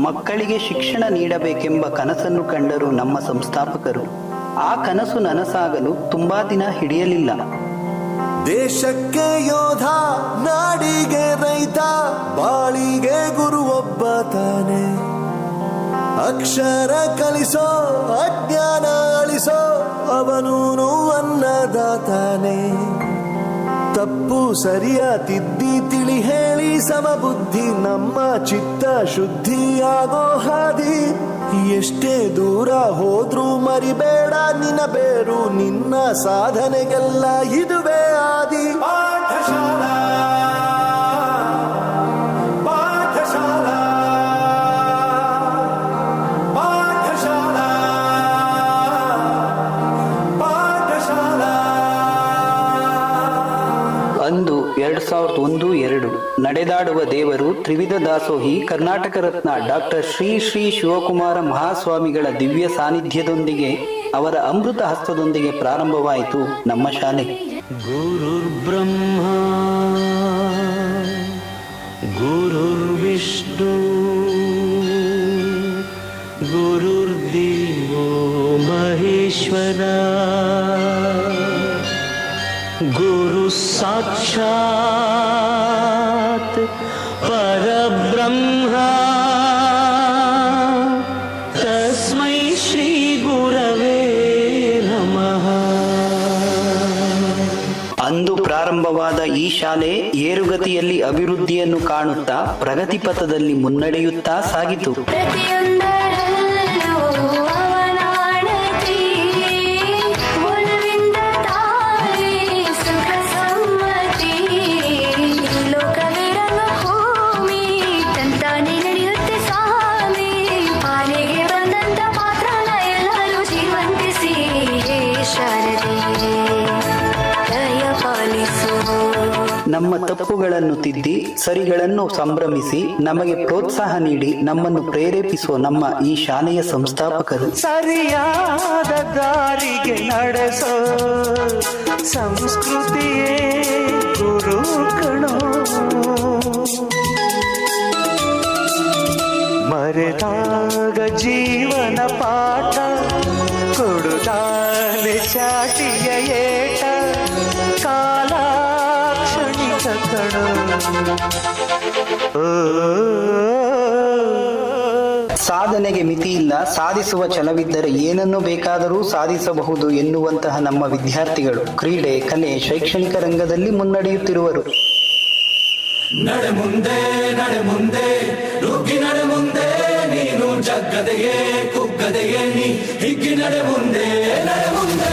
ಮಕ್ಕಳಿಗೆ ಶಿಕ್ಷಣ ನೀಡಬೇಕೆಂಬ ಕನಸನ್ನು ಕಂಡರು ನಮ್ಮ ಸಂಸ್ಥಾಪಕರು. ಆ ಕನಸು ನನಸಾಗಲು ತುಂಬಾ ದಿನ ಹಿಡಿಯಲಿಲ್ಲ. ದೇಶಕ್ಕೆ ಯೋಧ, ನಾಡಿಗೆ ರೈತ, ಬಾಳಿಗೆ ಗುರು ಒಬ್ಬ ತಾನೆ. ಅಕ್ಷರ ಕಲಿಸೋ, ಅಜ್ಞಾನ ಅಳಿಸೋ, ಅವನೂನು ಅನ್ನದಾತಾನೆ. ತಪ್ಪು ಸರಿಯ ತಿದ್ದಿ ತಿಳಿ ಹೇಳಿ ಸಮಬುದ್ಧಿ ನಮ್ಮ ಚಿತ್ತ ಶುದ್ಧಿಯಾಗೋ ಹಾದಿ. ಎಷ್ಟೇ ದೂರ ಹೋದ್ರೂ ಮರಿಬೇಡ ನಿನ್ನ ಬೇರು, ನಿನ್ನ ಸಾಧನೆಗೆಲ್ಲ ಇದುವೇ ಆದಿ. ಪಾಠಶಾಲಾ ಪಾಠಶಾಲಾ ಪಾಠಶಾಲಾ ಪಾಠಶಾಲಾ. ಅಂದು 2001-2 ನಡೆದಾಡುವ ದೇವರು ತ್ರಿವಿಧ ದಾಸೋಹಿ ಕರ್ನಾಟಕ ರತ್ನ ಡಾಕ್ಟರ್ ಶ್ರೀ ಶ್ರೀ ಶಿವಕುಮಾರ ಮಹಾಸ್ವಾಮಿಗಳ ದಿವ್ಯ ಸಾನ್ನಿಧ್ಯದೊಂದಿಗೆ, ಅವರ ಅಮೃತ ಹಸ್ತದೊಂದಿಗೆ ಪ್ರಾರಂಭವಾಯಿತು ನಮ್ಮ ಶಾಲೆ. ಗುರುರ್ ಬ್ರಹ್ಮ ಗುರುರ್ ವಿಷ್ಣು ಗುರುರ್ದೇವೋ ಮಹೇಶ್ವರ ಗುರು ಸಾಕ್ಷಾತ್ ಪರಬ್ರಹ್ಮ ತಸ್ಮೈ ಶ್ರೀ ಗುರವೇ ನಮಃ. ಅಂದು ಪ್ರಾರಂಭವಾದ ಈ ಶಾಲೆ ಏರುಗತಿಯಲ್ಲಿ ಅಭಿವೃದ್ಧಿಯನ್ನು ಕಾಣುತ್ತಾ ಪ್ರಗತಿ ಪಥದಲ್ಲಿ ಮುನ್ನಡೆಯುತ್ತಾ ಸಾಗಿತು. ನಮ್ಮ ತಪ್ಪುಗಳನ್ನು ತಿದ್ದಿ ಸರಿಗಳನ್ನು ಸಂಭ್ರಮಿಸಿ ನಮಗೆ ಪ್ರೋತ್ಸಾಹ ನೀಡಿ ನಮ್ಮನ್ನು ಪ್ರೇರೇಪಿಸುವ ನಮ್ಮ ಈ ಶಾಲೆಯ ಸಂಸ್ಥಾಪಕರು. ಸರಿಯಾದ ದಾರಿಗೆ ನಡೆಸೋ ಸಂಸ್ಕೃತಿಯೇ ಗುರು ಕಣೋ. ಮರೆತಾಗ ಜೀವನ ಪಾಠ ಕೊಡುತ್ತಾನೆ ಚಾಟಿಯ ಏಟ. ಕಾಲ ಸಾಧನೆಗೆ ಮಿತಿಯಿಲ್ಲ, ಸಾಧಿಸುವ ಛಲವಿದ್ದರೆ ಏನನ್ನು ಬೇಕಾದರೂ ಸಾಧಿಸಬಹುದು ಎನ್ನುವಂತಹ ನಮ್ಮ ವಿದ್ಯಾರ್ಥಿಗಳು ಕ್ರೀಡೆ, ಕಲೆ, ಶೈಕ್ಷಣಿಕ ರಂಗದಲ್ಲಿ ಮುನ್ನಡೆಯುತ್ತಿರುವರು. ನಡೆ ಮುಂದೆ ನಡೆ ಮುಂದೆ ನುಗ್ಗಿ ನಡೆ ಮುಂದೆ, ನೀನು ಜಗ್ಗದೆಯೇ ಕುಗ್ಗದೆಯೇ ನೀ ಹಿಗ್ಗಿ ನಡೆ ಮುಂದೆ ನಡೆ ಮುಂದೆ.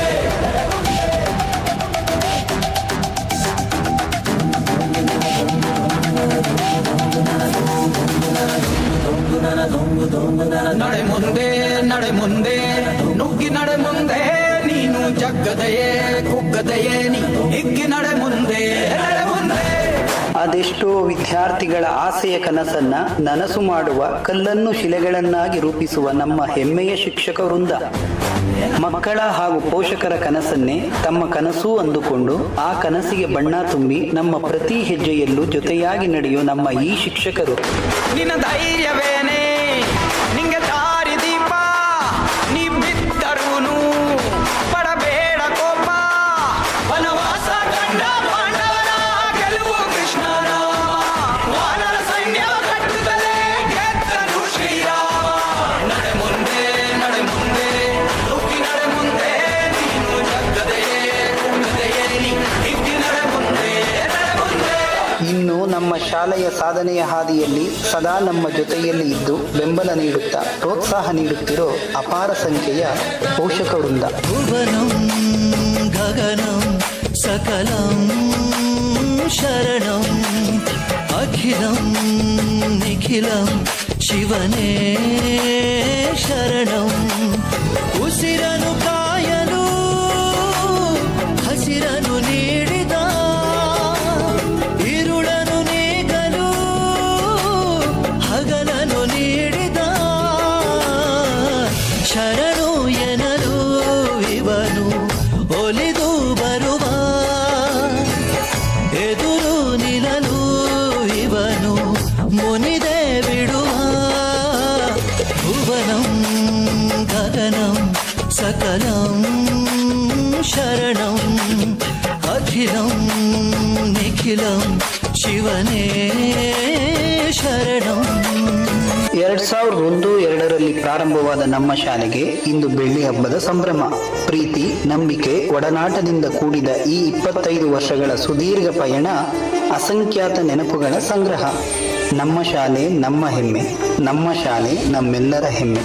ನಡೆ ಮುಂದೆ ನಡೆ ಮುಂದೆ ನುಗ್ಗಿ ನಡೆ ಮುಂದೆ, ನೀನು ಜಗ್ಗದೆಯೇ ಕುಗ್ಗದೆಯೇ ನೀ ಹಿಗ್ಗಿ ನಡೆ ಮುಂದೆ ನಡೆ ಮುಂದೆ. ಅದೆಷ್ಟೋ ವಿದ್ಯಾರ್ಥಿಗಳ ಆಸೆಯ ಕನಸನ್ನ ನನಸು ಮಾಡುವ, ಕಲ್ಲನ್ನು ಶಿಲೆಗಳನ್ನಾಗಿ ರೂಪಿಸುವ ನಮ್ಮ ಹೆಮ್ಮೆಯ ಶಿಕ್ಷಕ ವೃಂದ. ಮಕ್ಕಳ ಹಾಗೂ ಪೋಷಕರ ಕನಸನ್ನೇ ತಮ್ಮ ಕನಸು ಅಂದುಕೊಂಡು ಆ ಕನಸಿಗೆ ಬಣ್ಣ ತುಂಬಿ ನಮ್ಮ ಪ್ರತಿ ಹೆಜ್ಜೆಯಲ್ಲೂ ಜೊತೆಯಾಗಿ ನಡೆಯುವ ನಮ್ಮ ಈ ಶಿಕ್ಷಕರು. ನಿನ್ನ ಧೈರ್ಯವೇನೇ ನಿಂಗೆ ದಾರಿ ದೀಪ, ನೀ ಬಿದ್ದರೂನು ಪಡಬೇಡ ಕೋಪ. ವನವಾಸ ಕಂಡ ಪಾಂಡವರ ಗೆಲುವು ಕೃಷ್ಣನ, ವಾನರ ಸೈನ್ಯ ಕಟ್ಟುತ್ತಲೇ ಗೆದ್ದನು ಶ್ರೀರಾಮ. ನಡೆ ಮುಂದೆ ನಡೆ ಮುಂದೆ ನುಗ್ಗಿ ನಡೆ ಮುಂದೆ, ನೀನು ಜಗ್ಗದೆಯೇ ಕುಗ್ಗದೆಯೇ ನೀ ಹಿಗ್ಗಿ ನಡೆ ಮುಂದೆ ನಡೆ ಮುಂದೆ. ಇನ್ನು ನಮ್ಮ ಶಾಲೆಯ ಸಾಧನೆಯ ಹಾದಿಯಲ್ಲಿ ಸದಾ ನಮ್ಮ ಜೊತೆಯಲ್ಲಿ ಇದ್ದು ಬೆಂಬಲ ನೀಡುತ್ತಾ ಪ್ರೋತ್ಸಾಹ ನೀಡುತ್ತಿರೋ ಅಪಾರ ಸಂಖ್ಯೆಯ ಪೋಷಕ ವೃಂದ. ಭುವನಂ ಗಗನಂ ಸಕಲಂ ಶರಣಂ ಅಖಿಲಂ ನಿಖಿಲಂ ಶಿವನೇ ಶರಣಂ. ಉಸಿರನು ಕಾಯಲು ಹಸಿರನು ನೀಡಿದ, ಇರುಳನು ನೀಗಲು ಹಗಲನು ನೀಡಿದ. ಶರಣು ಎನಲು ಇವನು ಒಲಿದು ಬರುವ, ಎದುರು ನಿಲ್ಲಲು ಇವನು ಮುನಿದೆ ಬಿಡುವ. ಭುವನಂ ಗಗನಂ ಸಕಲಂ ಶರಣಂ ಅಖಿಲಂ ನಿಖಿಲಂ ಶಿವನೇ ಶರಣಂ. 2001-2ರಲ್ಲಿ ಪ್ರಾರಂಭವಾದ ನಮ್ಮ ಶಾಲೆಗೆ ಇಂದು ಬೆಳ್ಳಿ ಹಬ್ಬದ ಸಂಭ್ರಮ. ಪ್ರೀತಿ, ನಂಬಿಕೆ, ಒಡನಾಟದಿಂದ ಕೂಡಿದ ಈ 25 ವರ್ಷಗಳ ಸುದೀರ್ಘ ಪಯಣ ಅಸಂಖ್ಯಾತ ನೆನಪುಗಳ ಸಂಗ್ರಹ. ನಮ್ಮ ಶಾಲೆ ನಮ್ಮ ಹೆಮ್ಮೆ, ನಮ್ಮ ಶಾಲೆ ನಮ್ಮೆಲ್ಲರ ಹೆಮ್ಮೆ.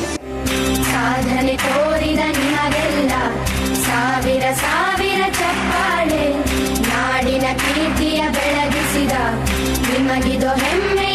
ಸಾಧನೆ ತೋರಿದ ನಿಮಗೆಲ್ಲ ಸಾವಿರ ಸಾವಿರ ಚಪ್ಪಾಳೆ, ನಾಡಿನ ಕೀರ್ತಿಯ ಬೆಳಗಿಸಿದ ನಿಮಗಿದು ಹೆಮ್ಮೆ